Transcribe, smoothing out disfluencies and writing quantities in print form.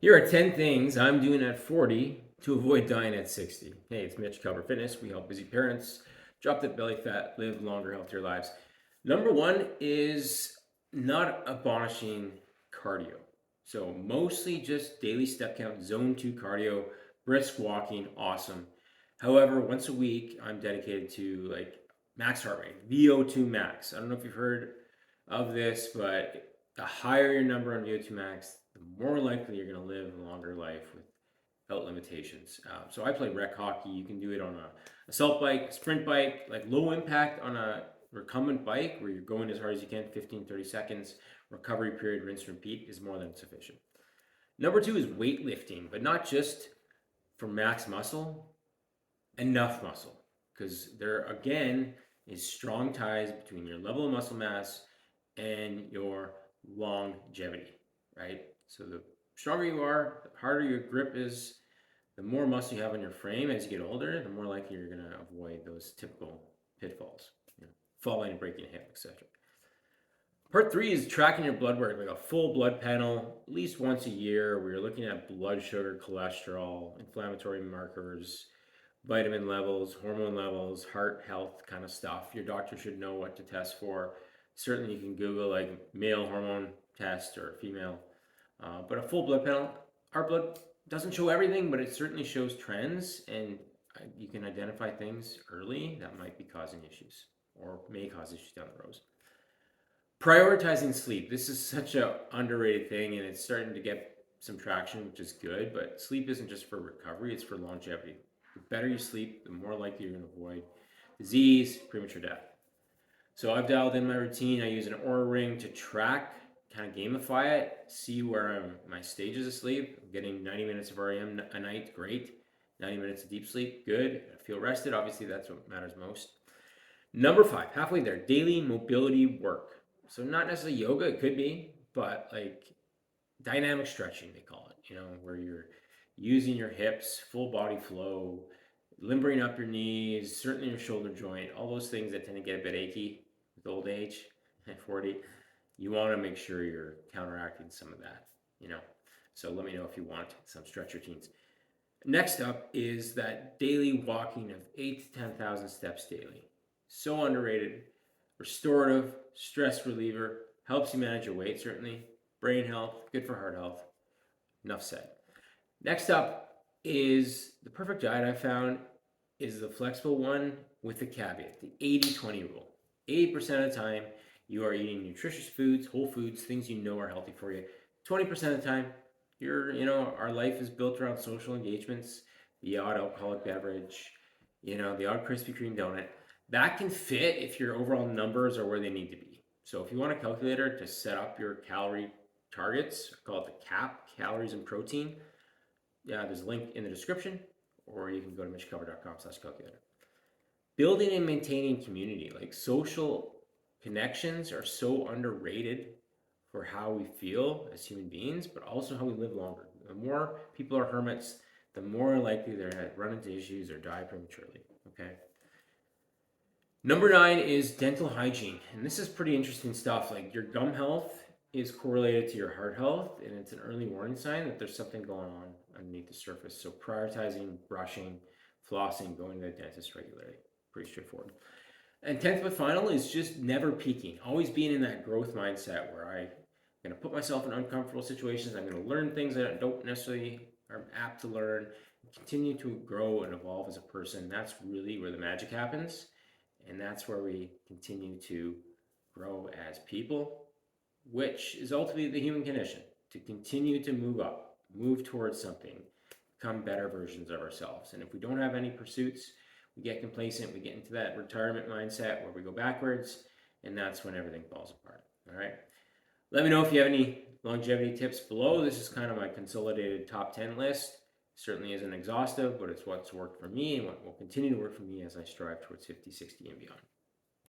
Here are 10 things I'm doing at 40 to avoid dying at 60. Hey, it's Mitch, Cover Fitness. We help busy parents drop that belly fat, live longer, healthier lives. Number one is not abolishing cardio. So, mostly just daily step count, zone 2 cardio, brisk walking, awesome. However, once a week, I'm dedicated to like max heart rate, VO2 max. I don't know if you've heard of this, but the higher your number on VO2 max, the more likely you're going to live a longer life without limitations. So I play rec hockey. You can do it on a assault bike, a sprint bike, like low impact on a recumbent bike where you're going as hard as you can, 15, 30 seconds. Recovery period, rinse, repeat is more than sufficient. Number two is weightlifting, but not just for max muscle, enough muscle. Because there, again, is strong ties between your level of muscle mass and your longevity, right? So the stronger you are, the harder your grip is, the more muscle you have on your frame as you get older, the more likely you're going to avoid those typical pitfalls, falling and breaking a hip, etc. Part three is tracking your blood work, like a full blood panel, at least once a year, where you're looking at blood sugar, cholesterol, inflammatory markers, vitamin levels, hormone levels, heart health kind of stuff. Your doctor should know what to test for. Certainly, you can Google like male hormone test or female. But a full blood panel, our blood doesn't show everything, but it certainly shows trends, and you can identify things early that might be causing issues or may cause issues down the road. Prioritizing sleep. This is such an underrated thing, and it's starting to get some traction, which is good. But sleep isn't just for recovery, it's for longevity. The better you sleep, the more likely you're going to avoid disease, premature death. So I've dialed in my routine. I use an Oura ring to track, kind of gamify it, see where my stages of sleep. I'm getting 90 minutes of REM a night, great. 90 minutes of deep sleep, good. I feel rested. Obviously, that's what matters most. Number five, halfway there, daily mobility work. So not necessarily yoga, it could be, but like dynamic stretching, they call it, where you're using your hips, full body flow, limbering up your knees, certainly your shoulder joint, all those things that tend to get a bit achy with old age at 40. You want to make sure you're counteracting some of that, So let me know if you want some stretch routines. Next up is that daily walking of 8 to 10,000 steps daily. So underrated, restorative, stress reliever, helps you manage your weight, certainly, brain health, good for heart health. Enough said. Next up is the perfect diet I found is the flexible one with the caveat, the 80-20 rule. 80% of the time, you are eating nutritious foods, whole foods, things you know are healthy for you. 20% of the time, our life is built around social engagements, the odd alcoholic beverage, the odd Krispy Kreme donut. That can fit if your overall numbers are where they need to be. So if you want a calculator to set up your calorie targets, call it the CAP, calories and protein, there's a link in the description, or you can go to mitchcover.com/calculator. Building and maintaining community, like social connections, are so underrated for how we feel as human beings, but also how we live longer. The more people are hermits, the more likely they're going to run into issues or die prematurely. Okay. Number 9 is dental hygiene. And this is pretty interesting stuff. Like your gum health is correlated to your heart health, and it's an early warning sign that there's something going on underneath the surface. So prioritizing brushing, flossing, going to the dentist regularly. Pretty straightforward. And 10th but final is just never peaking. Always being in that growth mindset where I'm going to put myself in uncomfortable situations. I'm going to learn things that I don't necessarily are apt to learn. Continue to grow and evolve as a person. That's really where the magic happens. And that's where we continue to grow as people, which is ultimately the human condition, to continue to move up, move towards something, become better versions of ourselves. And if we don't have any pursuits, we get complacent, we get into that retirement mindset where we go backwards, and that's when everything falls apart. All right. Let me know if you have any longevity tips below. This is kind of my consolidated top 10 list. Certainly isn't exhaustive, but it's what's worked for me and what will continue to work for me as I strive towards 50, 60, and beyond.